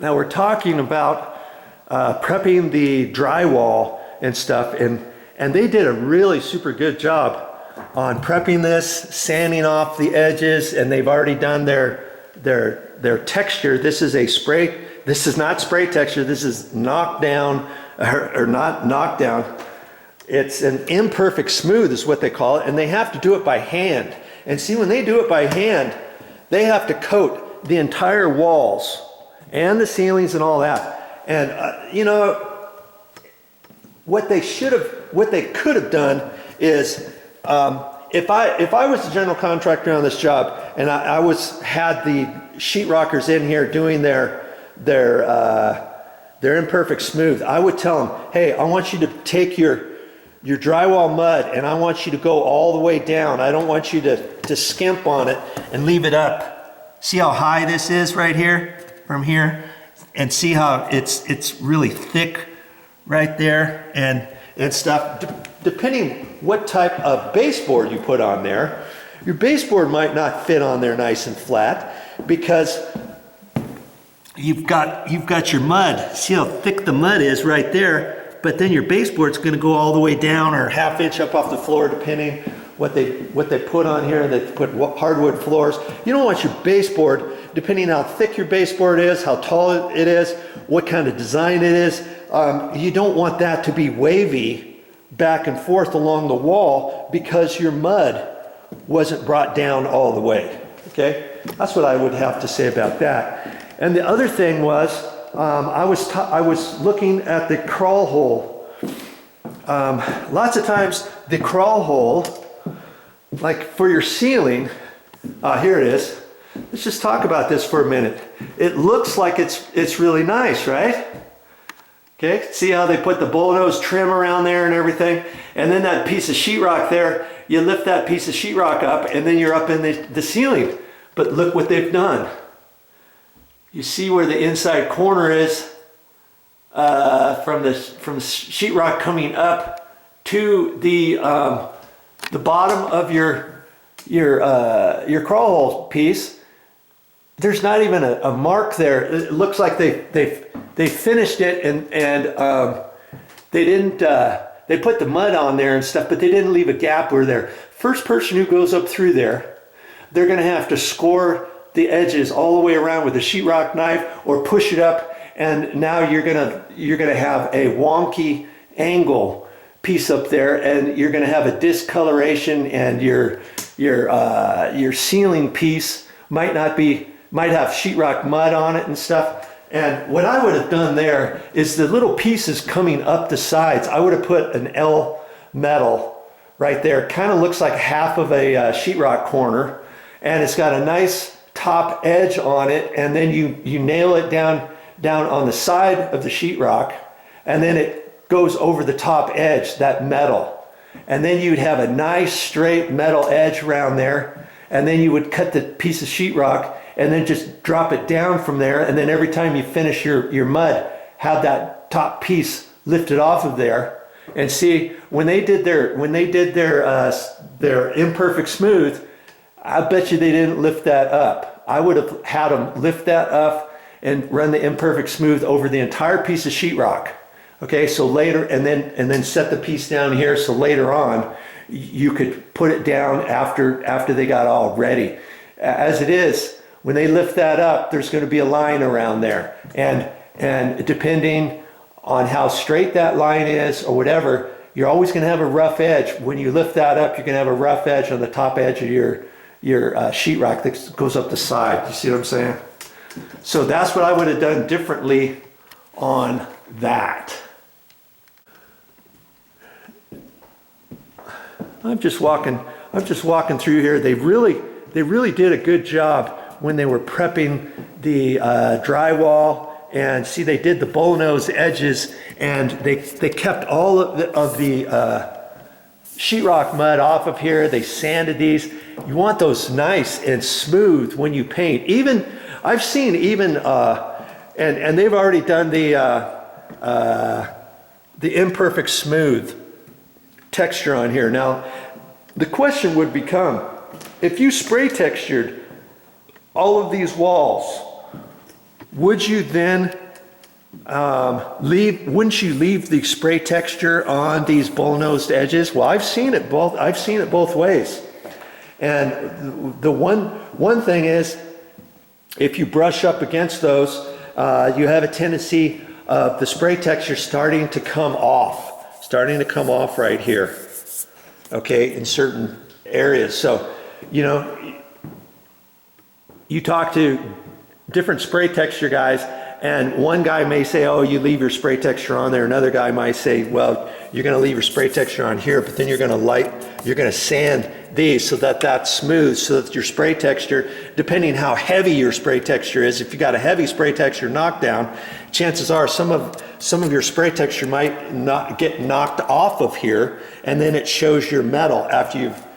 Now we're talking about prepping the drywall and stuff, and they did a really super good job on prepping this, sanding off the edges, and they've already done their texture. This is a spray. This is not spray texture. This is knockdown, or not knockdown. It's an imperfect smooth is what they call it, and they have to do it by hand. And see, when they do it by hand, they have to coat the entire walls and the ceilings and all that. And you know, what they could have done is, if I was the general contractor on this job and I had the sheetrockers in here doing their imperfect smooth, I would tell them, hey, I want you to take your drywall mud and I want you to go all the way down. I don't want you to skimp on it and leave it up. See how high this is right here from here, and see how it's really thick right there and stuff. Depending what type of baseboard you put on there, your baseboard might not fit on there nice and flat because you've got your mud. See how thick the mud is right there, but then your baseboard's going to go all the way down or ½ inch up off the floor, depending what they put on here. They put hardwood floors. You don't want your baseboard, depending how thick your baseboard is, how tall it is, what kind of design it is, you don't want that to be wavy back and forth along the wall because your mud wasn't brought down all the way. Okay, that's what I would have to say about that. And the other thing was, I was looking at the crawl hole. Lots of times the crawl hole, like for your ceiling, here it is. Let's just talk about this for a minute. It looks like it's really nice, right? Okay, see how they put the bullnose trim around there and everything? And then that piece of sheetrock there, you lift that piece of sheetrock up and then you're up in the ceiling. But look what they've done. You see where the inside corner is from sheetrock coming up to the bottom of your crawl hole piece. There's not even a mark there. It looks like they finished it and they didn't. They put the mud on there and stuff, but they didn't leave a gap where there. First person who goes up through there, they're going to have to score the edges all the way around with a sheetrock knife or push it up, and now you're gonna have a wonky angle piece up there, and you're gonna have a discoloration, and your ceiling piece might have sheetrock mud on it and stuff. And what I would have done there is the little pieces coming up the sides, I would have put an L metal right there. Kind of looks like half of a sheetrock corner, and it's got a nice top edge on it, and then you nail it down on the side of the sheetrock, and then it goes over the top edge, that metal, and then you'd have a nice straight metal edge around there, and then you would cut the piece of sheetrock and then just drop it down from there, and then every time you finish your mud, have that top piece lifted off of there. And see, when they did their imperfect smooth, I bet you they didn't lift that up. I would have had them lift that up and run the imperfect smooth over the entire piece of sheetrock. Okay, so later, and then set the piece down here, so later on you could put it down after they got all ready. As it is, when they lift that up, there's going to be a line around there, and depending on how straight that line is or whatever, you're always going to have a rough edge. When you lift that up, you're going to have a rough edge on the top edge of your sheetrock that goes up the side. You see what I'm saying? So that's what I would have done differently on that. I'm just walking through here. They really did a good job when they were prepping the drywall. And see, they did the bullnose edges, and they kept all of the sheetrock mud off of here. They sanded these. You want those nice and smooth when you paint. Even I've seen and they've already done the imperfect smooth texture on here. Now, the question would become, if you spray textured all of these walls would you then wouldn't you leave the spray texture on these bull-nosed edges? Well, I've seen it both ways. And the one thing is, if you brush up against those, you have a tendency of the spray texture starting to come off right here, okay, in certain areas. So, you know, you talk to different spray texture guys, and one guy may say, oh, you leave your spray texture on there. Another guy might say, well, you're going to leave your spray texture on here, but then you're going to sand these so that that's smooth, so that your spray texture, depending how heavy your spray texture is, if you got a heavy spray texture knockdown, chances are some of your spray texture might not get knocked off of here, and then it shows your metal after you've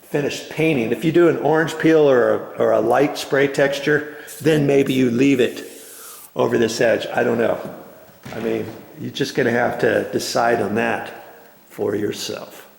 finished painting. If you do an orange peel or a light spray texture, then maybe you leave it over this edge. I don't know. I mean, you're just going to have to decide on that for yourself.